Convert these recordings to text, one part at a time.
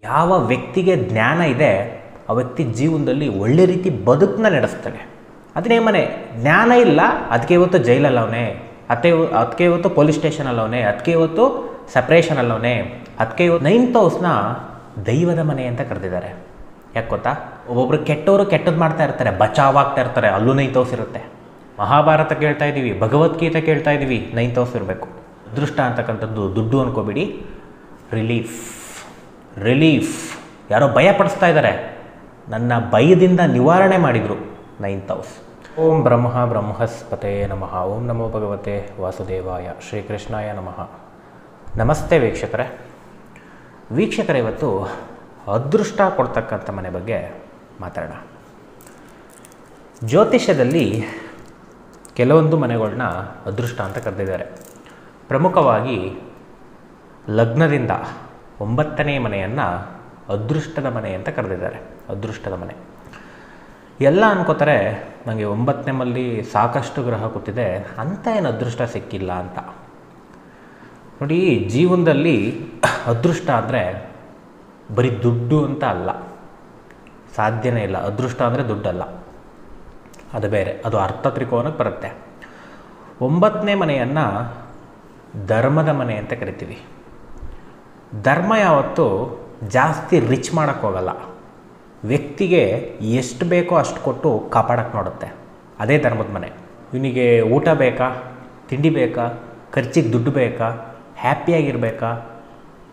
ಯಾವ ವ್ಯಕ್ತಿಗೆ ಜ್ಞಾನ ಇದೆ ಆ ವ್ಯಕ್ತಿ ಜೀವನದಲ್ಲಿ ಒಳ್ಳೆ ರೀತಿ ಬದುಕನ್ನ ನಡೆಸ್ತಾನೆ. ಅದನ್ನೇ ಮನೆ ಜ್ಞಾನ ಇಲ್ಲ, ಅದಕ್ಕೆ ಇವತ್ತು ಜೈಲಲ್ಲವನೇ, ಅದಕ್ಕೆ ಇವತ್ತು ಪೊಲೀಸ್ ಸ್ಟೇಷನಲ್ಲವನೇ, ಅದಕ್ಕೆ ಇವತ್ತು ಸಪ್ರೇಷನಲ್ಲವನೇ, ಅದಕ್ಕೆ ಇವತ್ತು 9th ಹೌಸ್ನ ದೈವದ ಮನೆ ಅಂತ ಕರೆದಿದ್ದಾರೆ. ಯಾಕೆ ಗೊತ್ತಾ? ಒಬ್ಬೊಬ್ರು ಕೆಟ್ಟವರು ಕೆಟ್ಟದ್ದು ಮಾಡ್ತಾ ಇರ್ತಾರೆ, ಬಚಾವಾಗ್ತಾ ಇರ್ತಾರೆ, ಅಲ್ಲೂ 9th ಹೌಸ್ ಇರುತ್ತೆ. ಮಹಾಭಾರತ ಕೇಳ್ತಾ ಇದ್ದೀವಿ, ಭಗವದ್ಗೀತೆ ಕೇಳ್ತಾ ಇದ್ದೀವಿ, 9th ಹೌಸ್ ಇರಬೇಕು. ಅದೃಷ್ಟ ಅಂತಕ್ಕಂಥದ್ದು ದುಡ್ಡು ಅನ್ಕೋಬೇಡಿ, ರಿಲೀಫ್. ಯಾರೋ ಭಯ ಪಡಿಸ್ತಾ ಇದ್ದಾರೆ, ನನ್ನ ಭಯದಿಂದ ನಿವಾರಣೆ ಮಾಡಿದರು 9th ಹೌಸ್. ಓಂ ಬ್ರಹ್ಮಸ್ಪತೆ ನಮಃ. ಓಂ ನಮೋ ಭಗವತೆ ವಾಸುದೇವಾಯ. ಶ್ರೀಕೃಷ್ಣಾಯ ನಮಃ. ನಮಸ್ತೆ ವೀಕ್ಷಕರೇ, ಇವತ್ತು ಅದೃಷ್ಟ ಕೊಡ್ತಕ್ಕಂಥ ಮನೆ ಬಗ್ಗೆ ಮಾತಾಡೋಣ. ಜ್ಯೋತಿಷ್ಯದಲ್ಲಿ ಕೆಲವೊಂದು ಮನೆಗಳನ್ನ ಅದೃಷ್ಟ ಅಂತ ಕರೆದಿದ್ದಾರೆ. ಪ್ರಮುಖವಾಗಿ ಲಗ್ನದಿಂದ 9ನೇ ಮನೆಯನ್ನು ಅದೃಷ್ಟದ ಮನೆ ಅಂತ ಕರೆದಿದ್ದಾರೆ. ಅದೃಷ್ಟದ ಮನೆ ಎಲ್ಲ ಅನ್ಕೋತಾರೆ, ನನಗೆ 9ನೇ ಮನೆಯಲ್ಲಿ ಸಾಕಷ್ಟು ಗ್ರಹ ಕೂತಿದೆ, ಅಂತ ಏನು ಅದೃಷ್ಟ ಸಿಕ್ಕಿಲ್ಲ ಅಂತ. ನೋಡಿ, ಜೀವನದಲ್ಲಿ ಅದೃಷ್ಟ ಅಂದರೆ ಬರೀ ದುಡ್ಡು ಅಂತ ಅಲ್ಲ, ಸಾಧ್ಯನೇ ಇಲ್ಲ. ಅದೃಷ್ಟ ಅಂದರೆ ದುಡ್ಡಲ್ಲ, ಅದು ಬೇರೆ, ಅದು ಅರ್ಥ ತ್ರಿಕೋನಕ್ಕೆ ಬರುತ್ತೆ. 9ನೇ ಮನೆಯನ್ನು ಧರ್ಮದ ಮನೆ ಅಂತ ಕರಿತೀವಿ. ಧರ್ಮ ಯಾವತ್ತೂ ಜಾಸ್ತಿ ರಿಚ್ ಮಾಡೋಕ್ಕೋಗಲ್ಲ, ವ್ಯಕ್ತಿಗೆ ಎಷ್ಟು ಬೇಕೋ ಅಷ್ಟು ಕೊಟ್ಟು ಕಾಪಾಡೋಕ್ಕೆ ನೋಡುತ್ತೆ. ಅದೇ ಧರ್ಮದ ಮನೆ. ಇವನಿಗೆ ಊಟ ಬೇಕಾ, ತಿಂಡಿ ಬೇಕಾ, ಖರ್ಚಿಗೆ ದುಡ್ಡು ಬೇಕಾ, ಹ್ಯಾಪಿಯಾಗಿರಬೇಕಾ,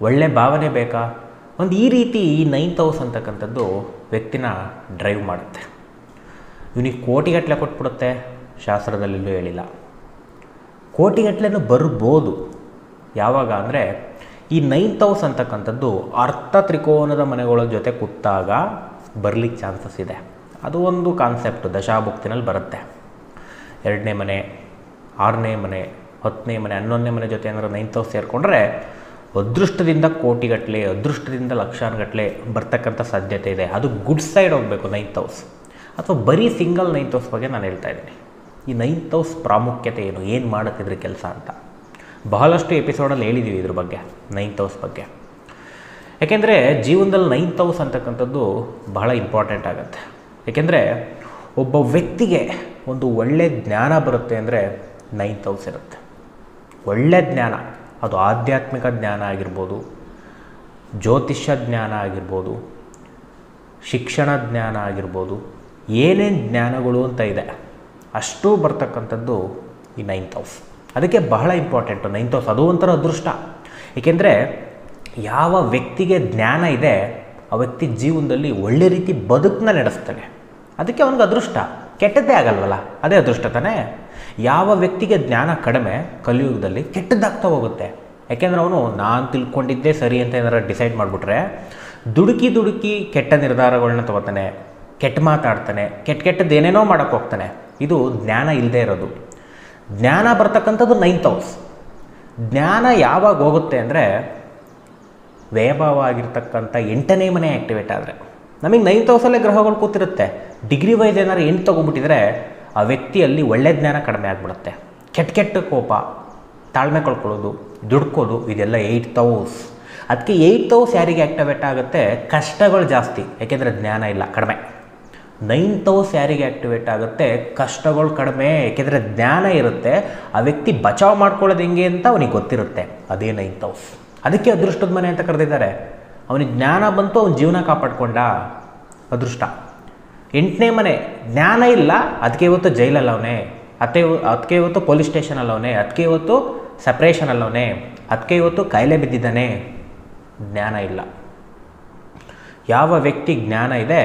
ಒಳ್ಳೆ ಭಾವನೆ ಬೇಕಾ, ಒಂದು ಈ ರೀತಿ ಈ 9th ಹೌಸ್ ಅಂತಕ್ಕಂಥದ್ದು ವ್ಯಕ್ತಿನ ಡ್ರೈವ್ ಮಾಡುತ್ತೆ. ಇವನಿಗೆ ಕೋಟಿಗಟ್ಟಲೆ ಕೊಟ್ಬಿಡುತ್ತೆ, ಶಾಸ್ತ್ರದಲ್ಲಿಲ್ಲೂ ಹೇಳಿಲ್ಲ. ಕೋಟಿಗಟ್ಟಲೆನೂ ಬರ್ಬೋದು. ಯಾವಾಗ ಅಂದರೆ ಈ 9th ಹೌಸ್ ಅಂತಕ್ಕಂಥದ್ದು ಅರ್ಥ ತ್ರಿಕೋನದ ಮನೆಗಳ ಜೊತೆ ಕೂತಾಗ ಬರಲಿಕ್ಕೆ ಚಾನ್ಸಸ್ ಇದೆ. ಅದು ಒಂದು ಕಾನ್ಸೆಪ್ಟು ದಶಾಭುಕ್ತಿನಲ್ಲಿ ಬರುತ್ತೆ. 2ನೇ ಮನೆ, 6ನೇ ಮನೆ, 10ನೇ ಮನೆ, 11ನೇ ಮನೆ ಜೊತೆ ಏನಾದ್ರು 9th ಹೌಸ್ ಸೇರಿಕೊಂಡ್ರೆ ಅದೃಷ್ಟದಿಂದ ಕೋಟಿಗಟ್ಟಲೆ, ಅದೃಷ್ಟದಿಂದ ಲಕ್ಷಾನುಗಟ್ಟಲೆ ಬರ್ತಕ್ಕಂಥ ಸಾಧ್ಯತೆ ಇದೆ. ಅದು ಗುಡ್ ಸೈಡ್ ಹೋಗಬೇಕು 9th ಹೌಸ್. ಅಥವಾ ಬರೀ ಸಿಂಗಲ್ 9th ಹೌಸ್ ಬಗ್ಗೆ ನಾನು ಹೇಳ್ತಾ ಇದ್ದೀನಿ. ಈ 9th ಹೌಸ್ ಪ್ರಾಮುಖ್ಯತೆ ಏನು ಮಾಡುತ್ತಿದ್ರೆ ಕೆಲಸ ಅಂತ ಬಹಳಷ್ಟು ಎಪಿಸೋಡಲ್ಲಿ ಹೇಳಿದ್ದೀವಿ ಇದ್ರ ಬಗ್ಗೆ, 9th ಹೌಸ್ ಬಗ್ಗೆ. ಯಾಕೆಂದರೆ ಜೀವನದಲ್ಲಿ 9th ಹೌಸ್ ಅಂತಕ್ಕಂಥದ್ದು ಬಹಳ ಇಂಪಾರ್ಟೆಂಟ್ ಆಗುತ್ತೆ. ಏಕೆಂದರೆ ಒಬ್ಬ ವ್ಯಕ್ತಿಗೆ ಒಂದು ಒಳ್ಳೆಯ ಜ್ಞಾನ ಬರುತ್ತೆ ಅಂದರೆ 9th ಹೌಸ್ ಇರುತ್ತೆ. ಒಳ್ಳೆಯ ಜ್ಞಾನ, ಅದು ಆಧ್ಯಾತ್ಮಿಕ ಜ್ಞಾನ ಆಗಿರ್ಬೋದು, ಜ್ಯೋತಿಷ್ಯ ಜ್ಞಾನ ಆಗಿರ್ಬೋದು, ಶಿಕ್ಷಣ ಜ್ಞಾನ ಆಗಿರ್ಬೋದು, ಏನೇನು ಜ್ಞಾನಗಳು ಅಂತ ಇದೆ ಅಷ್ಟೂ ಬರ್ತಕ್ಕಂಥದ್ದು ಈ 9th ಹೌಸ್. ಅದಕ್ಕೆ ಬಹಳ ಇಂಪಾರ್ಟೆಂಟು 9th ಹೌಸ್. ಅದು ಒಂಥರ ಅದೃಷ್ಟ. ಏಕೆಂದರೆ ಯಾವ ವ್ಯಕ್ತಿಗೆ ಜ್ಞಾನ ಇದೆ ಆ ವ್ಯಕ್ತಿ ಜೀವನದಲ್ಲಿ ಒಳ್ಳೆ ರೀತಿ ಬದುಕನ್ನ ನಡೆಸ್ತಾನೆ. ಅದಕ್ಕೆ ಅವನಿಗೆ ಅದೃಷ್ಟ. ಕೆಟ್ಟದ್ದೇ ಆಗಲ್ವಲ್ಲ, ಅದೇ ಅದೃಷ್ಟ ತಾನೇ. ಯಾವ ವ್ಯಕ್ತಿಗೆ ಜ್ಞಾನ ಕಡಿಮೆ ಕಲಿಯುಗದಲ್ಲಿ ಕೆಟ್ಟದ್ದಾಗ್ತಾ ಹೋಗುತ್ತೆ. ಯಾಕೆಂದರೆ ಅವನು ನಾನು ತಿಳ್ಕೊಂಡಿದ್ದೇ ಸರಿ ಅಂತ ಏನಾರು ಡಿಸೈಡ್ ಮಾಡಿಬಿಟ್ರೆ ದುಡುಕಿ ಕೆಟ್ಟ ನಿರ್ಧಾರಗಳನ್ನ ತೊಗೋತಾನೆ, ಕೆಟ್ಟ ಮಾತಾಡ್ತಾನೆ, ಕೆಟ್ಟದ್ದು ಏನೇನೋ ಮಾಡೋಕ್ಕೆ ಹೋಗ್ತಾನೆ. ಇದು ಜ್ಞಾನ ಇಲ್ಲದೆ ಇರೋದು. ಜ್ಞಾನ ಬರ್ತಕ್ಕಂಥದ್ದು 9th ಹೌಸ್. ಜ್ಞಾನ ಯಾವಾಗ ಹೋಗುತ್ತೆ ಅಂದರೆ ವ್ಯಯಭಾವ ಆಗಿರ್ತಕ್ಕಂಥ 8ನೇ ಮನೆ ಆ್ಯಕ್ಟಿವೇಟ್ ಆದರೆ. ನಮಗೆ 9th ಹೌಸಲ್ಲೇ ಗ್ರಹಗಳು ಕೂತಿರುತ್ತೆ. ಡಿಗ್ರಿ ವೈಸ್ ಏನಾದ್ರು 8 ತೊಗೊಂಡ್ಬಿಟ್ಟಿದ್ರೆ ಆ ವ್ಯಕ್ತಿಯಲ್ಲಿ ಒಳ್ಳೆ ಜ್ಞಾನ ಕಡಿಮೆ ಆಗಿಬಿಡುತ್ತೆ. ಕೆಟ್ಟ ಕೋಪ, ತಾಳ್ಮೆ ಕಳ್ಕೊಳ್ಳೋದು, ದುಡ್ಕೋದು, ಇದೆಲ್ಲ 8th ಹೌಸ್. ಅದಕ್ಕೆ 8th ಹೌಸ್ ಯಾರಿಗೆ ಆ್ಯಕ್ಟಿವೇಟ್ ಆಗುತ್ತೆ? ಕಷ್ಟಗಳು ಜಾಸ್ತಿ, ಯಾಕೆಂದರೆ ಜ್ಞಾನ ಇಲ್ಲ, ಕಡಿಮೆ. 9th ಹೌಸ್ ಯಾರಿಗೆ ಆ್ಯಕ್ಟಿವೇಟ್ ಆಗುತ್ತೆ? ಕಷ್ಟಗಳು ಕಡಿಮೆ, ಏಕೆಂದರೆ ಜ್ಞಾನ ಇರುತ್ತೆ. ಆ ವ್ಯಕ್ತಿ ಬಚಾವ್ ಮಾಡ್ಕೊಳ್ಳೋದು ಹೆಂಗೆ ಅಂತ ಅವನಿಗೆ ಗೊತ್ತಿರುತ್ತೆ. ಅದೇ 9th ಹೌಸ್. ಅದಕ್ಕೆ ಅದೃಷ್ಟದ ಮನೆ ಅಂತ ಕರೆದಿದ್ದಾರೆ. ಅವನಿಗೆ ಜ್ಞಾನ ಬಂತು, ಅವನ ಜೀವನ ಕಾಪಾಡ್ಕೊಂಡ, ಅದೃಷ್ಟ. 8ನೇ ಮನೆ ಜ್ಞಾನ ಇಲ್ಲ, ಅದಕ್ಕೆ ಇವತ್ತು ಜೈಲಲ್ಲವನೇ, ಅದಕ್ಕೆ ಇವತ್ತು ಪೊಲೀಸ್ ಸ್ಟೇಷನಲ್ಲವನೇ, ಅದಕ್ಕೆ ಇವತ್ತು ಸಪ್ರೇಷನಲ್ಲವನೇ, ಅದಕ್ಕೆ ಇವತ್ತು ಕಾಯಿಲೆ ಬಿದ್ದಿದ್ದಾನೆ. ಜ್ಞಾನ ಇಲ್ಲ. ಯಾವ ವ್ಯಕ್ತಿ ಜ್ಞಾನ ಇದೆ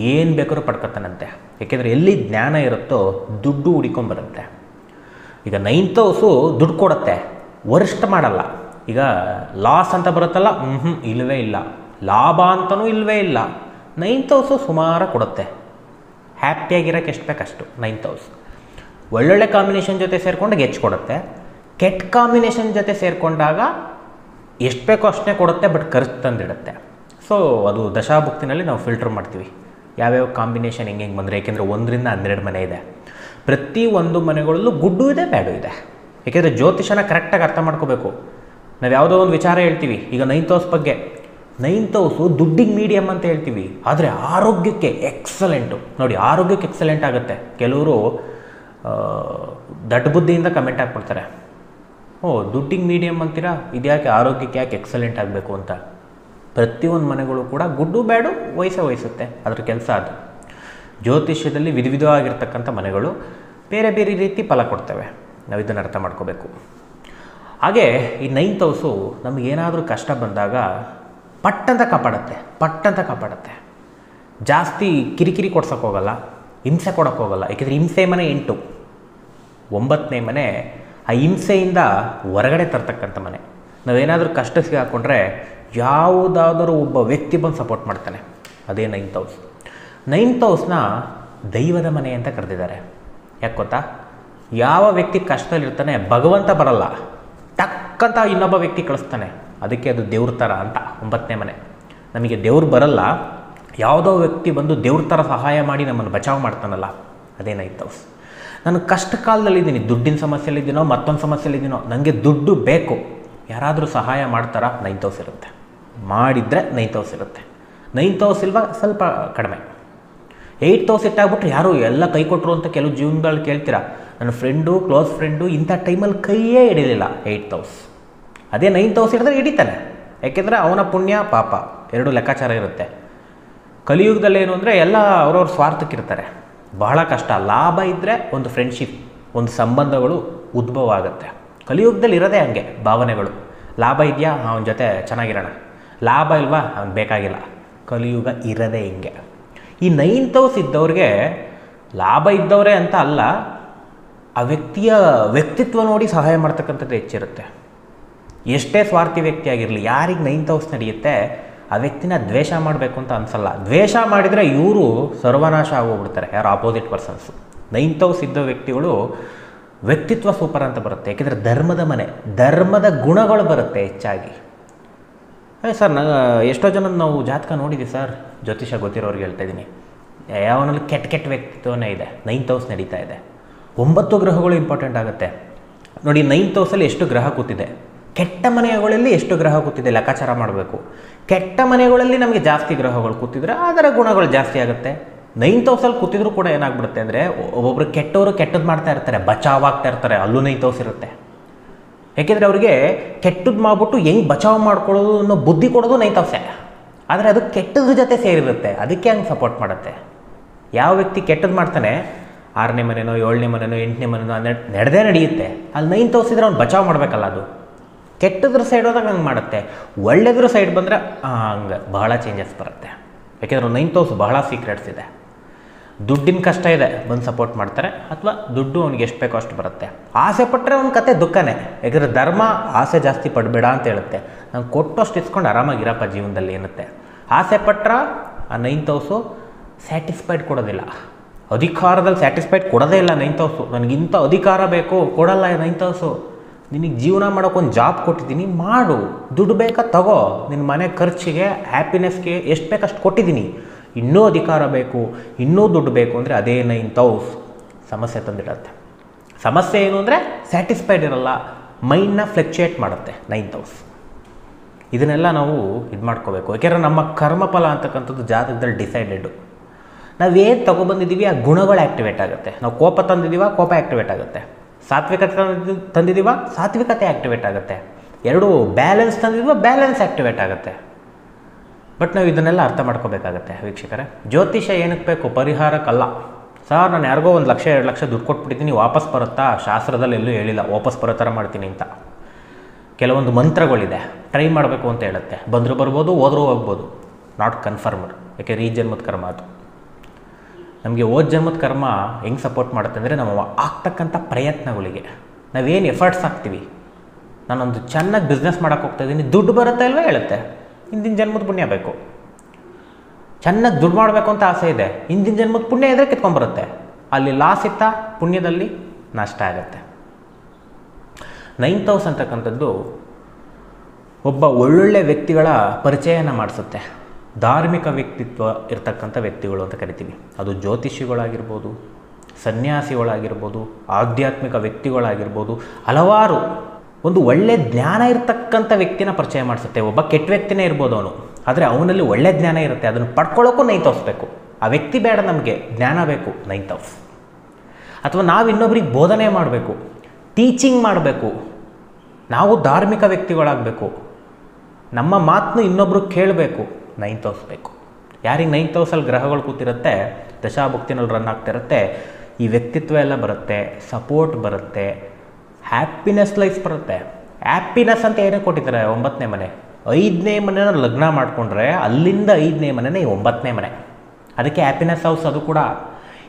ಏನು ಬೇಕಾದ್ರೂ ಪಡ್ಕೊತಾನಂತೆ. ಏಕೆಂದರೆ ಎಲ್ಲಿ ಜ್ಞಾನ ಇರುತ್ತೋ ದುಡ್ಡು ಹುಡ್ಕೊಂಬರುತ್ತೆ. ಈಗ 9th ಹೌಸು ದುಡ್ಡು ಕೊಡುತ್ತೆ, ವರಿಷ್ಠ ಮಾಡಲ್ಲ. ಈಗ ಲಾಸ್ ಅಂತ ಬರುತ್ತಲ್ಲ, ಇಲ್ಲವೇ ಇಲ್ಲ. ಲಾಭ ಅಂತಲೂ ಇಲ್ಲವೇ ಇಲ್ಲ. 9th ಹೌಸು ಸುಮಾರು ಕೊಡುತ್ತೆ. ಹ್ಯಾಪಿಯಾಗಿರೋಕ್ಕೆ ಎಷ್ಟು ಬೇಕಷ್ಟು 9th ಹೌಸ್. ಒಳ್ಳೊಳ್ಳೆ ಕಾಂಬಿನೇಷನ್ ಜೊತೆ ಸೇರಿಕೊಂಡಾಗ ಹೆಚ್ಚು ಕೊಡುತ್ತೆ. ಕೆಟ್ಟ ಕಾಂಬಿನೇಷನ್ ಜೊತೆ ಸೇರಿಕೊಂಡಾಗ ಎಷ್ಟು ಬೇಕೋ ಅಷ್ಟೇ ಕೊಡುತ್ತೆ, ಬಟ್ ಖರ್ಚು ತಂದಿಡುತ್ತೆ. ಸೊ ಅದು ದಶಾಭುಕ್ತಿನಲ್ಲಿ ನಾವು ಫಿಲ್ಟರ್ ಮಾಡ್ತೀವಿ ಯಾವ್ಯಾವ ಕಾಂಬಿನೇಷನ್ ಹೆಂಗೆ ಬಂದರೆ. ಏಕೆಂದರೆ 1ರಿಂದ 12 ಮನೆ ಇದೆ. ಪ್ರತಿ ಒಂದು ಮನೆಗಳಲ್ಲೂ ಗುಡ್ಡು ಇದೆ, ಬ್ಯಾಡು ಇದೆ. ಏಕೆಂದರೆ ಜ್ಯೋತಿಷನ ಕರೆಕ್ಟಾಗಿ ಅರ್ಥ ಮಾಡ್ಕೋಬೇಕು. ನಾವು ಯಾವುದೋ ಒಂದು ವಿಚಾರ ಹೇಳ್ತೀವಿ. ಈಗ 9th ಹೌಸ್ ಬಗ್ಗೆ 9th ಹೌಸು ದುಡ್ಡಿಗೆ ಮೀಡಿಯಮ್ ಅಂತ ಹೇಳ್ತೀವಿ, ಆದರೆ ಆರೋಗ್ಯಕ್ಕೆ ಎಕ್ಸಲೆಂಟು. ನೋಡಿ, ಆರೋಗ್ಯಕ್ಕೆ ಎಕ್ಸಲೆಂಟ್ ಆಗುತ್ತೆ. ಕೆಲವರು ದಡ್ಡ ಬುದ್ಧಿಯಿಂದ ಕಮೆಂಟ್ ಹಾಕ್ಬಿಡ್ತಾರೆ, ದುಡ್ಡಿಗೆ ಮೀಡಿಯಮ್ ಅಂತೀರಾ, ಇದ್ಯಾಕೆ ಆರೋಗ್ಯಕ್ಕೆ ಯಾಕೆ ಎಕ್ಸಲೆಂಟ್ ಆಗಬೇಕು ಅಂತ. ಪ್ರತಿಯೊಂದು ಮನೆಗಳು ಕೂಡ ಗುಡ್ಡು ಬ್ಯಾಡು ವಹಿಸುತ್ತೆ, ಅದ್ರ ಕೆಲಸ ಅದು. ಜ್ಯೋತಿಷ್ಯದಲ್ಲಿ ವಿಧವಾಗಿರ್ತಕ್ಕಂಥ ಮನೆಗಳು ಬೇರೆ ಬೇರೆ ರೀತಿ ಫಲ ಕೊಡ್ತವೆ, ನಾವು ಇದನ್ನು ಅರ್ಥ ಮಾಡ್ಕೋಬೇಕು. ಹಾಗೆ ಈ 9th ಹೌಸು ನಮಗೇನಾದರೂ ಕಷ್ಟ ಬಂದಾಗ ಪಟ್ಟಂತ ಕಾಪಾಡುತ್ತೆ. ಜಾಸ್ತಿ ಕಿರಿಕಿರಿ ಕೊಡ್ಸೋಕ್ಕೋಗಲ್ಲ, ಹಿಂಸೆ ಕೊಡೋಕ್ಕೋಗಲ್ಲ. ಏಕೆಂದರೆ ಹಿಂಸೆ ಮನೆ 8, 9ನೇ ಮನೆ ಆ ಹಿಂಸೆಯಿಂದ ಹೊರಗಡೆ ತರ್ತಕ್ಕಂಥ ಮನೆ. ನಾವೇನಾದರೂ ಕಷ್ಟ ಸಿಗಾಕೊಂಡ್ರೆ ಯಾವುದಾದರೂ ಒಬ್ಬ ವ್ಯಕ್ತಿ ಬಂದು ಸಪೋರ್ಟ್ ಮಾಡ್ತಾನೆ, ಅದೇ 9th ಹೌಸ್. 9th ಹೌಸ್ನ ದೈವದ ಮನೆ ಅಂತ ಕರೆದಿದ್ದಾರೆ. ಯಾಕೆ ಗೊತ್ತಾ? ಯಾವ ವ್ಯಕ್ತಿ ಕಷ್ಟದಲ್ಲಿರ್ತಾನೆ ಭಗವಂತ ಬರಲ್ಲ, ಟಕ್ಕಂತ ಇನ್ನೊಬ್ಬ ವ್ಯಕ್ತಿ ಕಳಿಸ್ತಾನೆ. ಅದಕ್ಕೆ ಅದು ದೇವ್ರ ಥರ ಅಂತ 9ನೇ ಮನೆ. ನಮಗೆ ದೇವ್ರು ಬರಲ್ಲ, ಯಾವುದೋ ವ್ಯಕ್ತಿ ಬಂದು ದೇವ್ರ ಥರ ಸಹಾಯ ಮಾಡಿ ನಮ್ಮನ್ನು ಬಚಾವ್ ಮಾಡ್ತಾನಲ್ಲ, ಅದೇ 9th ಹೌಸ್. ನಾನು ಕಷ್ಟ ಕಾಲದಲ್ಲಿದ್ದೀನಿ, ದುಡ್ಡಿನ ಸಮಸ್ಯೆಯಲ್ಲಿದ್ದೀನೋ ಮತ್ತೊಂದು ಸಮಸ್ಯೆಯಲ್ಲಿದ್ದೀನೋ, ನನಗೆ ದುಡ್ಡು ಬೇಕು, ಯಾರಾದರೂ ಸಹಾಯ ಮಾಡ್ತಾರಾ? 9th ಹೌಸ್ ಇರುತ್ತೆ. ಮಾಡಿದರೆ 9th ಹೌಸ್ ಇರುತ್ತೆ. 9th ಹೌಸ್ ಇಲ್ವಾ ಸ್ವಲ್ಪ ಕಡಿಮೆ. 8th ಹೌಸ್ ಇಟ್ಟಾಗ್ಬಿಟ್ರೆ ಯಾರು ಎಲ್ಲ ಕೈ ಕೊಟ್ಟರು ಅಂತ ಕೆಲವು ಜೀವನಗಳು ಕೇಳ್ತೀರಾ. ನನ್ನ ಫ್ರೆಂಡು, ಕ್ಲೋಸ್ ಫ್ರೆಂಡು ಇಂಥ ಟೈಮಲ್ಲಿ ಕೈಯೇ ಹಿಡಿಲಿಲ್ಲ 8th ಹೌಸ್. ಅದೇ 9th ಹೌಸ್ ಹಿಡಿದ್ರೆ ಹಿಡಿತಾನೆ, ಯಾಕೆಂದರೆ ಅವನ ಪುಣ್ಯ ಪಾಪ ಎರಡು ಲೆಕ್ಕಾಚಾರ ಇರುತ್ತೆ. ಕಲಿಯುಗದಲ್ಲಿ ಏನು ಅಂದರೆ ಎಲ್ಲ ಅವ್ರವ್ರ ಸ್ವಾರ್ಥಕ್ಕಿರ್ತಾರೆ, ಬಹಳ ಕಷ್ಟ. ಲಾಭ ಇದ್ದರೆ ಒಂದು ಫ್ರೆಂಡ್ಶಿಪ್, ಒಂದು ಸಂಬಂಧಗಳು ಉದ್ಭವ ಆಗುತ್ತೆ. ಕಲಿಯುಗದಲ್ಲಿ ಇರೋದೇ ಹಂಗೆ ಭಾವನೆಗಳು. ಲಾಭ ಇದೆಯಾ, ಅವನ ಜೊತೆ ಚೆನ್ನಾಗಿರೋಣ, ಲಾಭ ಇಲ್ವಾ, ಅವ್ನು ಬೇಕಾಗಿಲ್ಲ. ಕಲಿಯುಗ ಇರೋದೇ ಹಿಂಗೆ. ಈ 9th ಹೌಸ್ ಇದ್ದವ್ರಿಗೆ ಲಾಭ ಇದ್ದವರೇ ಅಂತ ಅಲ್ಲ, ಆ ವ್ಯಕ್ತಿಯ ವ್ಯಕ್ತಿತ್ವ ನೋಡಿ ಸಹಾಯ ಮಾಡ್ತಕ್ಕಂಥದ್ದು ಹೆಚ್ಚಿರುತ್ತೆ. ಎಷ್ಟೇ ಸ್ವಾರ್ಥಿ ವ್ಯಕ್ತಿ ಆಗಿರಲಿ, ಯಾರಿಗೆ 9th ಹೌಸ್ ನಡೆಯುತ್ತೆ ಆ ವ್ಯಕ್ತಿನ ದ್ವೇಷ ಮಾಡಬೇಕು ಅಂತ ಅನಿಸಲ್ಲ. ದ್ವೇಷ ಮಾಡಿದರೆ ಇವರು ಸರ್ವನಾಶ ಆಗೋಗ್ಬಿಡ್ತಾರೆ, ಯಾರು ಆಪೋಸಿಟ್ ಪರ್ಸನ್ಸು. 9th ಹೌಸ್ ಇದ್ದ ವ್ಯಕ್ತಿಗಳು ವ್ಯಕ್ತಿತ್ವ ಸೂಪರ್ ಅಂತ ಬರುತ್ತೆ, ಯಾಕೆಂದರೆ ಧರ್ಮದ ಮನೆ, ಧರ್ಮದ ಗುಣಗಳು ಬರುತ್ತೆ ಹೆಚ್ಚಾಗಿ. ಸರ್, ಎಷ್ಟೋ ಜನ ನಾವು ಜಾತಕ ನೋಡಿದ್ದೀವಿ ಸರ್, ಜ್ಯೋತಿಷ ಗೊತ್ತಿರೋರಿಗೆ ಹೇಳ್ತಾ ಇದ್ದೀನಿ, ಯಾವನಲ್ಲಿ ಕೆಟ್ಟ ವ್ಯಕ್ತಿತ್ವನೇ ಇದೆ, 9th ಹೌಸ್ ನಡೀತಾ ಇದೆ. 9 ಗ್ರಹಗಳು ಇಂಪಾರ್ಟೆಂಟ್ ಆಗುತ್ತೆ. ನೋಡಿ, 9th ಹೌಸಲ್ಲಿ ಎಷ್ಟು ಗ್ರಹ ಕೂತಿದೆ, ಕೆಟ್ಟ ಮನೆಗಳಲ್ಲಿ ಎಷ್ಟು ಗ್ರಹ ಕೂತಿದೆ ಲೆಕ್ಕಾಚಾರ ಮಾಡಬೇಕು. ಕೆಟ್ಟ ಮನೆಗಳಲ್ಲಿ ನಮಗೆ ಜಾಸ್ತಿ ಗ್ರಹಗಳು ಕೂತಿದ್ರೆ ಅದರ ಗುಣಗಳು ಜಾಸ್ತಿ ಆಗುತ್ತೆ. 9th ಹೌಸಲ್ಲಿ ಕೂತಿದ್ರು ಕೂಡ ಏನಾಗ್ಬಿಡುತ್ತೆ ಅಂದರೆ, ಒಬ್ಬೊಬ್ರು ಕೆಟ್ಟವರು ಕೆಟ್ಟದ್ದು ಮಾಡ್ತಾ ಇರ್ತಾರೆ, ಬಚಾವಾಗ್ತಾ ಇರ್ತಾರೆ, ಅಲ್ಲೂ 9th ಹೌಸ್ ಇರುತ್ತೆ. ಯಾಕೆಂದರೆ ಅವರಿಗೆ ಕೆಟ್ಟದ್ದು ಮಾಡಿಬಿಟ್ಟು ಹೆಂಗೆ ಬಚಾವ್ ಮಾಡ್ಕೊಳ್ಳೋದು ಅನ್ನೋ ಬುದ್ಧಿ ಕೊಡೋದು 9th ಹೌಸೇ. ಆದರೆ ಅದು ಕೆಟ್ಟದ್ರ ಜೊತೆ ಸೇರಿರುತ್ತೆ, ಅದಕ್ಕೆ ಹಂಗೆ ಸಪೋರ್ಟ್ ಮಾಡುತ್ತೆ. ಯಾವ ವ್ಯಕ್ತಿ ಕೆಟ್ಟದ್ದು ಮಾಡ್ತಾನೆ, 6ನೇ ಮನೆನೋ 7ನೇ ಮನೆನೋ 8ನೇ ಮನೆನೋ ನಡೆದೇ ನಡೆಯುತ್ತೆ. ಅಲ್ಲಿ 9th ಹೌಸ್ ಇದ್ರೆ ಅವ್ನು ಬಚಾವ್ ಮಾಡಬೇಕಲ್ಲ. ಅದು ಕೆಟ್ಟದ್ರ ಸೈಡ್ ಹೋದಾಗ ಹಂಗೆ ಮಾಡುತ್ತೆ, ಒಳ್ಳೆದ್ರ ಸೈಡ್ ಬಂದರೆ ಹಂಗೆ ಬಹಳ ಚೇಂಜಸ್ ಬರುತ್ತೆ. ಯಾಕೆಂದ್ರೆ 9th ಹೌಸ್ ಬಹಳ ಸೀಕ್ರೆಟ್ಸ್ ಇದೆ. ದುಡ್ಡಿನ ಕಷ್ಟ ಇದೆ, ಬಂದು ಸಪೋರ್ಟ್ ಮಾಡ್ತಾರೆ, ಅಥವಾ ದುಡ್ಡು ಅವ್ನಿಗೆ ಎಷ್ಟು ಬೇಕೋ ಅಷ್ಟು ಬರುತ್ತೆ. ಆಸೆ ಪಟ್ಟರೆ ಅವ್ನ ಕತೆ ದುಃಖನೇ. ಯಾಕೆಂದರೆ ಧರ್ಮ ಆಸೆ ಜಾಸ್ತಿ ಪಡಬೇಡ ಅಂತ ಹೇಳುತ್ತೆ. ನಾನು ಕೊಟ್ಟಷ್ಟು ಇಸ್ಕೊಂಡು ಆರಾಮಾಗಿರಪ್ಪ ಜೀವನದಲ್ಲಿ ಎನ್ನುತ್ತೆ. ಆಸೆ ಪಟ್ರ ಆ 9th ಹೌಸು ಸ್ಯಾಟಿಸ್ಫೈಡ್ ಕೊಡೋದಿಲ್ಲ, ಅಧಿಕಾರದಲ್ಲಿ ಸ್ಯಾಟಿಸ್ಫೈಡ್ ಕೊಡೋದೇ ಇಲ್ಲ 9th ಹೌಸು. ನನಗಿಂಥ ಅಧಿಕಾರ ಬೇಕು, ಕೊಡಲ್ಲ 9th ಹೌಸು. ನಿನಗೆ ಜೀವನ ಮಾಡೋಕ್ಕೊಂದು ಜಾಬ್ ಕೊಟ್ಟಿದ್ದೀನಿ, ಮಾಡು, ದುಡ್ಡು ಬೇಕಾ ತಗೋ, ನಿನ್ನ ಮನೆ ಖರ್ಚಿಗೆ ಹ್ಯಾಪಿನೆಸ್ಗೆ ಎಷ್ಟು ಬೇಕಷ್ಟು ಕೊಟ್ಟಿದ್ದೀನಿ, ಇನ್ನೂ ಅಧಿಕಾರ ಬೇಕು, ಇನ್ನೂ ದುಡ್ಡು ಬೇಕು ಅಂದರೆ ಅದೇ 9th ಹೌಸ್ ಸಮಸ್ಯೆ ತಂದಿಡುತ್ತೆ. ಸಮಸ್ಯೆ ಏನು ಅಂದರೆ ಸ್ಯಾಟಿಸ್ಫೈಡ್ ಇರಲ್ಲ, ಮೈಂಡ್ನ ಫ್ಲಕ್ಚುಯೇಟ್ ಮಾಡುತ್ತೆ 9th ಹೌಸ್. ಇದನ್ನೆಲ್ಲ ನಾವು ಇದು ಮಾಡ್ಕೋಬೇಕು. ಯಾಕೆಂದರೆ ನಮ್ಮ ಕರ್ಮಫಲ ಅಂತಕ್ಕಂಥದ್ದು ಜಾತಕದಲ್ಲಿ ಡಿಸೈಡೆಡು. ನಾವೇನು ತೊಗೊಬಂದಿದ್ದೀವಿ ಆ ಗುಣಗಳು ಆ್ಯಕ್ಟಿವೇಟ್ ಆಗುತ್ತೆ. ನಾವು ಕೋಪ ತಂದಿದ್ದೀವ, ಕೋಪ ಆ್ಯಕ್ಟಿವೇಟ್ ಆಗುತ್ತೆ. ಸಾತ್ವಿಕತೆ ತಂದಿದ್ದೀವ, ಸಾತ್ವಿಕತೆ ಆ್ಯಕ್ಟಿವೇಟ್ ಆಗುತ್ತೆ. ಎರಡು ಬ್ಯಾಲೆನ್ಸ್ ತಂದಿದ್ದೀವ, ಬ್ಯಾಲೆನ್ಸ್ ಆ್ಯಕ್ಟಿವೇಟ್ ಆಗುತ್ತೆ. ಬಟ್ ನಾವು ಇದನ್ನೆಲ್ಲ ಅರ್ಥ ಮಾಡ್ಕೋಬೇಕಾಗತ್ತೆ ವೀಕ್ಷಕರೇ. ಜ್ಯೋತಿಷ ಏನಕ್ಕೆ ಬೇಕು? ಪರಿಹಾರಕ್ಕಲ್ಲ. ಸರ್, ನಾನು ಯಾರಿಗೋ 1 ಲಕ್ಷ 2 ಲಕ್ಷ ದುಡ್ಡು ಕೊಟ್ಬಿಟ್ಟಿದ್ದೀನಿ, ವಾಪಸ್ ಬರುತ್ತಾ? ಶಾಸ್ತ್ರದಲ್ಲಿ ಎಲ್ಲೂ ಹೇಳಿಲ್ಲ ವಾಪಸ್ ಬರೋ ಥರ ಮಾಡ್ತೀನಿ ಅಂತ. ಕೆಲವೊಂದು ಮಂತ್ರಗಳಿದೆ, ಟ್ರೈ ಮಾಡಬೇಕು ಅಂತ ಹೇಳುತ್ತೆ. ಬಂದರೂ ಬರ್ಬೋದು, ಹೋದ್ರೂ ಹೋಗ್ಬೋದು, ನಾಟ್ ಕನ್ಫರ್ಮ್ಡ್. ಯಾಕೆ ಈ ಜನ್ಮದ ಕರ್ಮ ಅದು. ನಮಗೆ ಜನ್ಮದ ಕರ್ಮ ಹೆಂಗೆ ಸಪೋರ್ಟ್ ಮಾಡುತ್ತೆ ಅಂದರೆ, ನಾವು ಆಗ್ತಕ್ಕಂಥ ಪ್ರಯತ್ನಗಳಿಗೆ ನಾವೇನು ಎಫರ್ಟ್ಸ್ ಹಾಕ್ತೀವಿ. ನಾನೊಂದು ಚೆನ್ನಾಗಿ ಬಿಸ್ನೆಸ್ ಮಾಡೋಕ್ಕೆ ಹೋಗ್ತಾಯಿದ್ದೀನಿ, ದುಡ್ಡು ಬರುತ್ತೆ ಅಲ್ವೇ ಹೇಳುತ್ತೆ, ಹಿಂದಿನ ಜನ್ಮದ ಪುಣ್ಯ ಬೇಕು. ಚೆನ್ನಾಗಿ ದುಡ್ಡು ಮಾಡಬೇಕು ಅಂತ ಆಸೆ ಇದೆ, ಹಿಂದಿನ ಜನ್ಮದ ಪುಣ್ಯ ಇದ್ದರೆ ಕಿತ್ಕೊಂಡ್ಬರುತ್ತೆ. ಅಲ್ಲಿ ಲಾಸ್ ಇತ್ತಾ, ಪುಣ್ಯದಲ್ಲಿ ನಷ್ಟ ಆಗುತ್ತೆ. 9th ಹೌಸ್ ಅಂತಕ್ಕಂಥದ್ದು ಒಬ್ಬ ಒಳ್ಳೊಳ್ಳೆ ವ್ಯಕ್ತಿಗಳ ಪರಿಚಯನ ಮಾಡಿಸುತ್ತೆ. ಧಾರ್ಮಿಕ ವ್ಯಕ್ತಿತ್ವ ಇರ್ತಕ್ಕಂಥ ವ್ಯಕ್ತಿಗಳು ಅಂತ ಕರಿತೀವಿ. ಅದು ಜ್ಯೋತಿಷಿಗಳಾಗಿರ್ಬೋದು, ಸನ್ಯಾಸಿಗಳಾಗಿರ್ಬೋದು, ಆಧ್ಯಾತ್ಮಿಕ ವ್ಯಕ್ತಿಗಳಾಗಿರ್ಬೋದು, ಹಲವಾರು ಒಂದು ಒಳ್ಳೆ ಜ್ಞಾನ ಇರ್ತಕ್ಕಂಥ ವ್ಯಕ್ತಿನ ಪರಿಚಯ ಮಾಡಿಸುತ್ತೆ. ಒಬ್ಬ ಕೆಟ್ಟ ವ್ಯಕ್ತಿನೇ ಇರ್ಬೋದು, ಅವನು ಆದರೆ ಅವನಲ್ಲಿ ಒಳ್ಳೆ ಜ್ಞಾನ ಇರುತ್ತೆ, ಅದನ್ನು ಪಡ್ಕೊಳ್ಳೋಕ್ಕೂ 9th ಹೌಸ್ ಬೇಕು. ಆ ವ್ಯಕ್ತಿ ಬೇಡ, ನಮಗೆ ಜ್ಞಾನ ಬೇಕು, 9th ಹೌಸ್. ಅಥವಾ ನಾವು ಇನ್ನೊಬ್ರಿಗೆ ಬೋಧನೆ ಮಾಡಬೇಕು, ಟೀಚಿಂಗ್ ಮಾಡಬೇಕು, ನಾವು ಧಾರ್ಮಿಕ ವ್ಯಕ್ತಿಗಳಾಗಬೇಕು, ನಮ್ಮ ಮಾತನ್ನು ಇನ್ನೊಬ್ರು ಕೇಳಬೇಕು, 9th ಹೌಸ್ ಬೇಕು. ಯಾರಿಗೆ 9th ಹೌಸಲ್ಲಿ ಗ್ರಹಗಳು ಕೂತಿರುತ್ತೆ, ದಶಾಭುಕ್ತಿನಲ್ಲಿ ರನ್ ಆಗ್ತಿರುತ್ತೆ, ಈ ವ್ಯಕ್ತಿತ್ವ ಎಲ್ಲ ಬರುತ್ತೆ, ಸಪೋರ್ಟ್ ಬರುತ್ತೆ, ಹ್ಯಾಪಿನೆಸ್ ಲೈಫ್ ಬರುತ್ತೆ. ಹ್ಯಾಪಿನೆಸ್ ಅಂತ ಏನೇ ಕೊಟ್ಟಿದ್ದಾರೆ 9ನೇ ಮನೆ. 5ನೇ ಮನೆನ ಲಗ್ನ ಮಾಡಿಕೊಂಡ್ರೆ ಅಲ್ಲಿಂದ 5ನೇ ಮನೆನೇ 9ನೇ ಮನೆ. ಅದಕ್ಕೆ ಹ್ಯಾಪಿನೆಸ್ ಹೌಸ್. ಅದು ಕೂಡ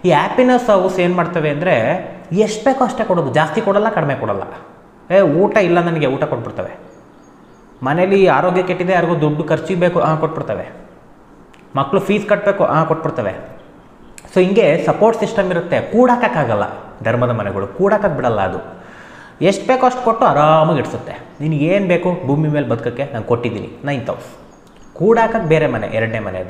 ಈ ಹ್ಯಾಪಿನೆಸ್ ಹೌಸ್ ಏನು ಮಾಡ್ತವೆ ಅಂದರೆ ಎಷ್ಟು ಬೇಕೋ ಅಷ್ಟೇ ಕೊಡೋದು, ಜಾಸ್ತಿ ಕೊಡಲ್ಲ, ಕಡಿಮೆ ಕೊಡಲ್ಲ. ಊಟ ಇಲ್ಲ ನನಗೆ, ಊಟ ಕೊಟ್ಬಿಡ್ತವೆ. ಮನೇಲಿ ಆರೋಗ್ಯ ಕೆಟ್ಟಿದೆ, ಯಾರಿಗೂ ದುಡ್ಡು ಖರ್ಚಿಗೆ ಬೇಕು, ಕೊಟ್ಬಿಡ್ತವೆ. ಮಕ್ಕಳು ಫೀಸ್ ಕಟ್ಟಬೇಕು, ಕೊಟ್ಬಿಡ್ತವೆ. ಸೊ ಹಿಂಗೆ ಸಪೋರ್ಟ್ ಸಿಸ್ಟಮ್ ಇರುತ್ತೆ. ಕೂಡಕ್ಕಾಗಲ್ಲ, ಧರ್ಮದ ಮನೆಗಳು ಕೂಡಕ್ಕೆ ಬಿಡಲ್ಲ. ಅದು ಎಷ್ಟು ಬೇಕೋ ಅಷ್ಟು ಕೊಟ್ಟು ಆರಾಮಾಗಿ ಇಡಿಸುತ್ತೆ. ನಿನಗೇನು ಬೇಕು ಭೂಮಿ ಮೇಲೆ ಬದುಕೋಕ್ಕೆ ನಾನು ಕೊಟ್ಟಿದ್ದೀನಿ, 9th ಹೌಸ್. ಕೂಡಕ್ಕೆ ಬೇರೆ ಮನೆ, 2ನೇ ಮನೆ.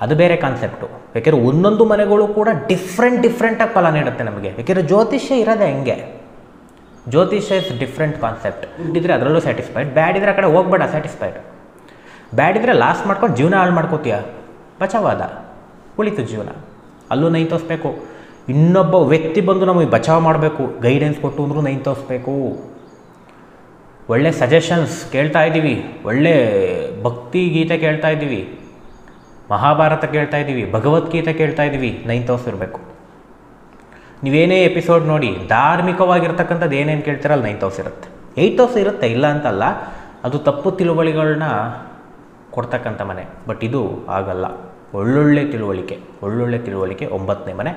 ಅದು ಬೇರೆ ಕಾನ್ಸೆಪ್ಟು. ಯಾಕೆಂದರೆ ಒಂದೊಂದು ಮನೆಗಳು ಕೂಡ ಡಿಫ್ರೆಂಟಾಗಿ ಫಲ ನೀಡುತ್ತೆ ನಮಗೆ. ಯಾಕೆಂದರೆ ಜ್ಯೋತಿಷ್ಯ ಇರೋದೇ ಹೆಂಗೆ, ಜ್ಯೋತಿಷ್ಯ ಇಸ್ ಡಿಫ್ರೆಂಟ್ ಕಾನ್ಸೆಪ್ಟ್. ಇದ್ದರೆ ಅದರಲ್ಲೂ ಸ್ಯಾಟಿಸ್ಫೈಡ್, ಬ್ಯಾಡ್ ಇದ್ರೆ ಆ ಕಡೆ ಹೋಗ್ಬೇಡ ಸ್ಯಾಟಿಸ್ಫೈಡ್. ಬ್ಯಾಡ್ ಇದ್ದರೆ ಲಾಸ್ಟ್ ಮಾಡ್ಕೊಂಡು ಜೀವನ ಹಾಳು ಮಾಡ್ಕೋತೀಯ, ಬಚಾವಾದ ಉಳಿತು ಜೀವನ. ಅಲ್ಲೂ 9th ಹೌಸ್ ಬೇಕು. ಇನ್ನೊಬ್ಬ ವ್ಯಕ್ತಿ ಬಂದು ನಮಗೆ ಬಚಾವ್ ಮಾಡಬೇಕು, ಗೈಡೆನ್ಸ್ ಕೊಟ್ಟು ಅಂದರೂ 9th ಹೌಸ್ ಬೇಕು. ಒಳ್ಳೆ ಸಜೆಷನ್ಸ್ ಕೇಳ್ತಾ ಇದ್ದೀವಿ, ಒಳ್ಳೆ ಭಕ್ತಿ ಗೀತೆ ಕೇಳ್ತಾ ಇದ್ದೀವಿ, ಮಹಾಭಾರತ ಕೇಳ್ತಾ ಇದ್ದೀವಿ, ಭಗವದ್ಗೀತೆ ಕೇಳ್ತಾ ಇದ್ದೀವಿ, 9th ಹೌಸ್ ಇರಬೇಕು. ನೀವೇನೇ ಎಪಿಸೋಡ್ ನೋಡಿ, ಧಾರ್ಮಿಕವಾಗಿರ್ತಕ್ಕಂಥದ್ದು ಏನೇನು ಕೇಳ್ತೀರಲ್ಲ 9th ಹೌಸ್ ಇರುತ್ತೆ. 8th ಹೌಸ್ ಇರುತ್ತೆ, ಇಲ್ಲ ಅಂತಲ್ಲ. ಅದು ತಪ್ಪು ತಿಳುವಳಿಗಳನ್ನ ಕೊಡ್ತಕ್ಕಂಥ ಮನೆ. ಬಟ್ ಇದು ಆಗಲ್ಲ. ಒಳ್ಳೊಳ್ಳೆ ತಿಳುವಳಿಕೆ 9ನೇ ಮನೆ.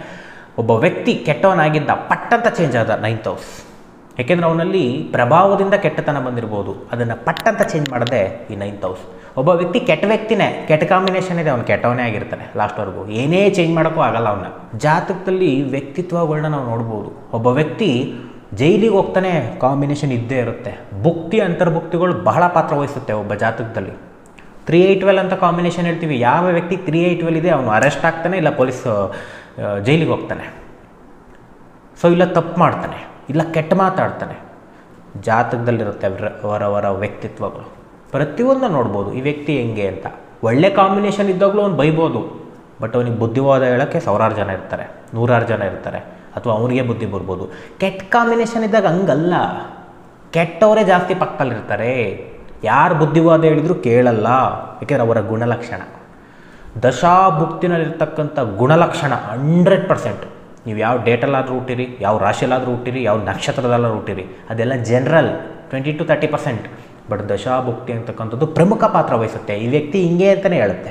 ಒಬ್ಬ ವ್ಯಕ್ತಿ ಕೆಟ್ಟವನಾಗಿದ್ದ, ಪಟ್ಟಂತ ಚೇಂಜ್ ಆದ 9th ಹೌಸ್. ಯಾಕೆಂದರೆ ಅವನಲ್ಲಿ ಪ್ರಭಾವದಿಂದ ಕೆಟ್ಟತನ ಬಂದಿರ್ಬೋದು, ಅದನ್ನು ಪಟ್ಟಂತ ಚೇಂಜ್ ಮಾಡೋದೇ ಈ 9th ಹೌಸ್. ಒಬ್ಬ ವ್ಯಕ್ತಿ ಕೆಟ್ಟ ವ್ಯಕ್ತಿನೇ, ಕೆಟ್ಟ ಕಾಂಬಿನೇಷನ್ ಇದೆ, ಅವನು ಕೆಟ್ಟವನೇ ಆಗಿರ್ತಾನೆ ಲಾಸ್ಟ್ವರೆಗೂ. ಏನೇ ಚೇಂಜ್ ಮಾಡೋಕ್ಕೂ ಆಗಲ್ಲ ಅವನ್ನ. ಜಾತಕದಲ್ಲಿ ವ್ಯಕ್ತಿತ್ವಗಳನ್ನ ನಾವು ನೋಡ್ಬೋದು. ಒಬ್ಬ ವ್ಯಕ್ತಿ ಜೈಲಿಗೆ ಹೋಗ್ತಾನೆ, ಕಾಂಬಿನೇಷನ್ ಇದ್ದೇ ಇರುತ್ತೆ. ಭುಕ್ತಿ ಅಂತರ್ಭುಕ್ತಿಗಳು ಬಹಳ ಪಾತ್ರ ವಹಿಸುತ್ತೆ ಒಬ್ಬ ಜಾತಕದಲ್ಲಿ. 3-8-12 ಅಂತ ಕಾಂಬಿನೇಷನ್ ಹೇಳ್ತೀವಿ. ಯಾವ ವ್ಯಕ್ತಿ 3-8-12 ಇದೆ ಅವನು ಅರೆಸ್ಟ್ ಆಗ್ತಾನೆ, ಇಲ್ಲ ಪೊಲೀಸ್ ಜೈಲಿಗೆ ಹೋಗ್ತಾನೆ. ಸೊ ಇಲ್ಲ ತಪ್ಪು ಮಾಡ್ತಾನೆ, ಇಲ್ಲ ಕೆಟ್ಟ ಮಾತಾಡ್ತಾನೆ. ಜಾತಕದಲ್ಲಿರುತ್ತೆ ಅವರವರ ವ್ಯಕ್ತಿತ್ವಗಳು. ಪ್ರತಿಯೊಂದು ನೋಡ್ಬೋದು ಈ ವ್ಯಕ್ತಿ ಹೆಂಗೆ ಅಂತ. ಒಳ್ಳೆ ಕಾಂಬಿನೇಷನ್ ಇದ್ದಾಗಲೂ ಅವ್ನು ಬೈಬೋದು, ಬಟ್ ಅವನಿಗೆ ಬುದ್ಧಿವಾದ ಹೇಳೋಕ್ಕೆ 1000 ಜನ ಇರ್ತಾರೆ, 100 ಜನ ಇರ್ತಾರೆ, ಅಥವಾ ಅವನಿಗೆ ಬುದ್ಧಿ ಬರ್ಬೋದು. ಕೆಟ್ಟ ಕಾಂಬಿನೇಷನ್ ಇದ್ದಾಗ ಹಂಗಲ್ಲ, ಕೆಟ್ಟವರೇ ಜಾಸ್ತಿ ಪಕ್ಕದಲ್ಲಿರ್ತಾರೆ. ಯಾರು ಬುದ್ಧಿವಾದ ಹೇಳಿದ್ರು ಕೇಳಲ್ಲ, ಯಾಕೆಂದರೆ ಅವರ ಗುಣಲಕ್ಷಣ. ದಶಾಭುಕ್ತಿನಲ್ಲಿರ್ತಕ್ಕಂಥ ಗುಣಲಕ್ಷಣ 100%. ನೀವು ಯಾವ ಡೇಟಲ್ಲಾದರೂ ಹುಟ್ಟಿರಿ, ಯಾವ ರಾಶಿಯಲ್ಲಾದರೂ ಹುಟ್ಟಿರಿ, ಯಾವ ನಕ್ಷತ್ರದಲ್ಲಾದರೂ ಹುಟ್ಟಿರಿ, ಅದೆಲ್ಲ ಜನರಲ್ 20-30%. ಬಟ್ ದಶಾಭುಕ್ತಿ ಅಂತಕ್ಕಂಥದ್ದು ಪ್ರಮುಖ ಪಾತ್ರ ವಹಿಸುತ್ತೆ. ಈ ವ್ಯಕ್ತಿ ಹಿಂಗೆ ಅಂತಲೇ ಹೇಳುತ್ತೆ,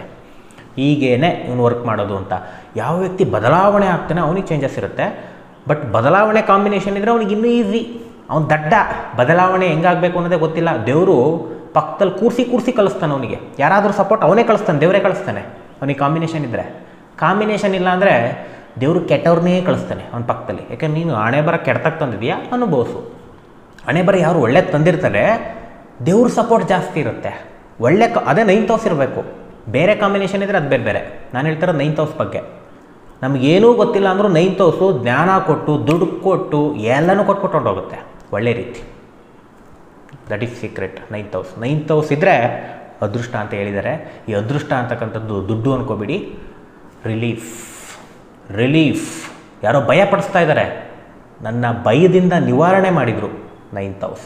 ಹೀಗೇನೆ ಇವನು ವರ್ಕ್ ಮಾಡೋದು ಅಂತ. ಯಾವ ವ್ಯಕ್ತಿ ಬದಲಾವಣೆ ಆಗ್ತಾನೆ ಅವನಿಗೆ ಚೇಂಜಸ್ ಇರುತ್ತೆ. ಬಟ್ ಬದಲಾವಣೆ ಕಾಂಬಿನೇಷನ್ ಇದ್ದರೆ ಅವ್ನಿಗೆ ಇನ್ನೂ ಈಸಿ. ಅವ್ನು ದಡ್ಡ, ಬದಲಾವಣೆ ಹೆಂಗಾಗಬೇಕು ಅನ್ನೋದೇ ಗೊತ್ತಿಲ್ಲ. ದೇವರು ಪಕ್ಕದಲ್ಲಿ ಕೂರಿಸಿ ಕಳಿಸ್ತಾನೆ ಅವನಿಗೆ. ಯಾರಾದರೂ ಸಪೋರ್ಟ್ ಅವನೇ ಕಳಿಸ್ತಾನೆ, ದೇವರೇ ಕಳಿಸ್ತಾನೆ ಅವನಿಗೆ ಕಾಂಬಿನೇಷನ್ ಇದ್ದರೆ. ಕಾಂಬಿನೇಷನ್ ಇಲ್ಲ ಅಂದರೆ ದೇವರು ಕೆಟ್ಟವ್ರನ್ನೇ ಕಳಿಸ್ತಾನೆ ಅವನ ಪಕ್ಕದಲ್ಲಿ. ಯಾಕೆಂದ್ರೆ ನೀನು ಹಣೆ ಬರ ಕೆಡ್ತಕ್ಕೆ ತಂದಿದೆಯಾ, ಅನುಭವಿಸು. ಹಣೆ ಬರ ಯಾರು ಒಳ್ಳೆ ತಂದಿರ್ತಾರೆ, ದೇವ್ರ ಸಪೋರ್ಟ್ ಜಾಸ್ತಿ ಇರುತ್ತೆ. ಅದೇ 9th ಹೌಸ್ ಇರಬೇಕು. ಬೇರೆ ಕಾಂಬಿನೇಷನ್ ಇದ್ದರೆ ಅದು ಬೇರೆ. ನಾನು ಹೇಳ್ತಾರೆ 9th ಹೌಸ್ ಬಗ್ಗೆ. ನಮಗೇನೂ ಗೊತ್ತಿಲ್ಲ ಅಂದರೂ 9th ಹೌಸು ಜ್ಞಾನ ಕೊಟ್ಟು, ದುಡ್ಡು ಕೊಟ್ಟು, ಎಲ್ಲನೂ ಕೊಟ್ಕೊಂಡು ಹೋಗುತ್ತೆ ಒಳ್ಳೆ ರೀತಿ. That is secret. 9th house ಇದ್ದರೆ ಅದೃಷ್ಟ ಅಂತ ಹೇಳಿದ್ದಾರೆ. ಈ ಅದೃಷ್ಟ ಅಂತಕ್ಕಂಥದ್ದು ದುಡ್ಡು ಅನ್ಕೋಬಿಡಿ, ರಿಲೀಫ್. ಯಾರೋ ಭಯಪಡಿಸ್ತಾ ಇದ್ದಾರೆ, ನನ್ನ ಭಯದಿಂದ ನಿವಾರಣೆ ಮಾಡಿದರು 9th ಹೌಸ್.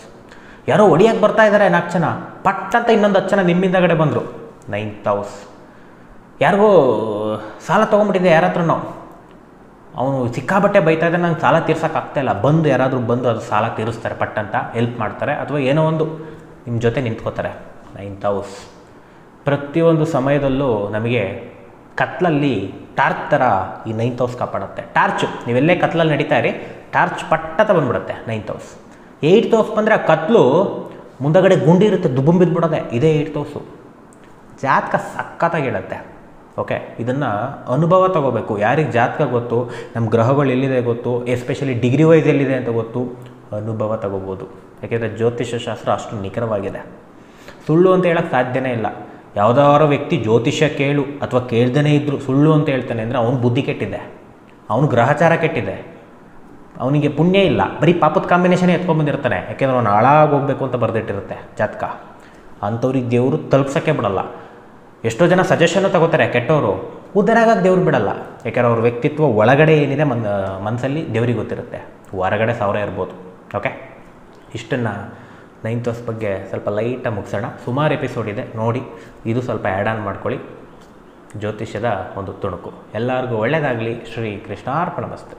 ಯಾರೋ ಹೊಡಿಯೋಕ್ಕೆ ಬರ್ತಾ ಇದ್ದಾರೆ 4 ಜನ, ಪಟ್ಟಂತ ಇನ್ನೊಂದು 10 ಜನ ನಿಮ್ಮಿಂದಗಡೆ ಬಂದರು, 9th ಹೌಸ್. ಯಾರಿಗೂ ಸಾಲ ತೊಗೊಂಬಿಟ್ಟಿದೆ ಯಾರ ಹತ್ರನೋ, ಅವನು ಸಿಕ್ಕಾಬಟ್ಟೆ ಬೈತಾ ಇದ್ದರೆ ನಂಗೆ ಸಾಲ ತೀರ್ಸೋಕ್ಕಾಗ್ತಾಯಿಲ್ಲ, ಯಾರಾದರೂ ಬಂದು ಅದು ಸಾಲ ತೀರಿಸ್ತಾರೆ, ಪಟ್ಟಂತ ಹೆಲ್ಪ್ ಮಾಡ್ತಾರೆ, ಅಥವಾ ಏನೋ ಒಂದು ನಿಮ್ಮ ಜೊತೆ ನಿಂತ್ಕೋತಾರೆ. 9th ಹೌಸ್ ಪ್ರತಿಯೊಂದು ಸಮಯದಲ್ಲೂ ನಮಗೆ ಕತ್ಲಲ್ಲಿ ಟಾರ್ಚ್ ಥರ ಈ 9th ಹೌಸ್ ಕಾಪಾಡುತ್ತೆ. ಟಾರ್ಚು ನೀವೆಲ್ಲೇ ಕತ್ಲಲ್ಲಿ ನಡೀತಾ ಇರಿ, ಟಾರ್ಚ್ ಪಟ್ಟತ ಬಂದ್ಬಿಡುತ್ತೆ 9th ಹೌಸ್. 8th ಹೌಸ್ ಬಂದರೆ ಆ ಕತ್ಲು ಮುಂದಗಡೆ ಗುಂಡಿ ಇರುತ್ತೆ, ದುಬ್ಬು ಬಿದ್ದುಬಿಡೋದೆ, ಇದೇ 8th ಹೌಸು. ಜಾತಕ ಸಖತ್ತಾಗಿ ಹೇಳುತ್ತೆ. ಓಕೆ, ಇದನ್ನು ಅನುಭವ ತಗೋಬೇಕು. ಯಾರಿಗೆ ಜಾತಕ ಗೊತ್ತು, ನಮ್ಮ ಗ್ರಹಗಳು ಎಲ್ಲಿದೆ ಗೊತ್ತು, ಎಸ್ಪೆಷಲಿ ಡಿಗ್ರಿ ವೈಸ್ ಎಲ್ಲಿದೆ ಅಂತ ಗೊತ್ತು, ಅನುಭವ ತಗೋಬೋದು. ಯಾಕೆಂದರೆ ಜ್ಯೋತಿಷ್ಯ ಶಾಸ್ತ್ರ ಅಷ್ಟು ನಿಖರವಾಗಿದೆ. ಸುಳ್ಳು ಅಂತ ಹೇಳೋಕ್ಕೆ ಸಾಧ್ಯನೇ ಇಲ್ಲ. ಯಾವುದಾದ್ರು ವ್ಯಕ್ತಿ ಜ್ಯೋತಿಷ್ಯ ಕೇಳು ಅಥವಾ ಕೇಳ್ದೇ ಇದ್ದರೂ ಸುಳ್ಳು ಅಂತ ಹೇಳ್ತಾನೆ ಅಂದರೆ ಅವನು ಬುದ್ಧಿ ಕೆಟ್ಟಿದೆ, ಅವನು ಗ್ರಹಚಾರ ಕೆಟ್ಟಿದೆ, ಅವನಿಗೆ ಪುಣ್ಯ ಇಲ್ಲ, ಬರೀ ಪಾಪದ ಕಾಂಬಿನೇಷನ್ ಎತ್ಕೊಂಡ್ಬಂದಿರ್ತಾನೆ. ಯಾಕೆಂದರೆ ಅವನು ಹಾಳಾಗಿ ಹೋಗಬೇಕು ಅಂತ ಬರೆದಿಟ್ಟಿರುತ್ತೆ ಜಾತಕ. ಅಂಥವ್ರಿಗೆ ದೇವರು ತಲುಪ್ಸೋಕ್ಕೆ ಬಿಡಲ್ಲ. ಎಷ್ಟೋ ಜನ ಸಜೆಷನ್ನು ತಗೋತಾರೆ ಕೆಟ್ಟವರು, ಉದ್ಧಾರ ಆಗಕ್ಕೆ ದೇವ್ರು ಬಿಡಲ್ಲ. ಯಾಕೆಂದ್ರೆ ಅವ್ರ ವ್ಯಕ್ತಿತ್ವ ಒಳಗಡೆ ಏನಿದೆ ಮನಸ್ಸಲ್ಲಿ ದೇವ್ರಿಗೆ ಗೊತ್ತಿರುತ್ತೆ, ಹೊರಗಡೆ 1000 ಇರ್ಬೋದು. ಓಕೆ, ಇಷ್ಟನ್ನು 9th ಹೌಸ್ ಬಗ್ಗೆ ಸ್ವಲ್ಪ ಲೈಟಾಗಿ ಮುಗಿಸೋಣ. ಸುಮಾರು ಎಪಿಸೋಡ್ ಇದೆ ನೋಡಿ, ಇದು ಸ್ವಲ್ಪ ಆ್ಯಡ್ ಆನ್ ಮಾಡ್ಕೊಳ್ಳಿ. ಜ್ಯೋತಿಷ್ಯದ ಒಂದು ತುಣುಕು. ಎಲ್ಲರಿಗೂ ಒಳ್ಳೆಯದಾಗಲಿ. ಶ್ರೀ ಕೃಷ್ಣಾರ್ಪಣಮಸ್ತು.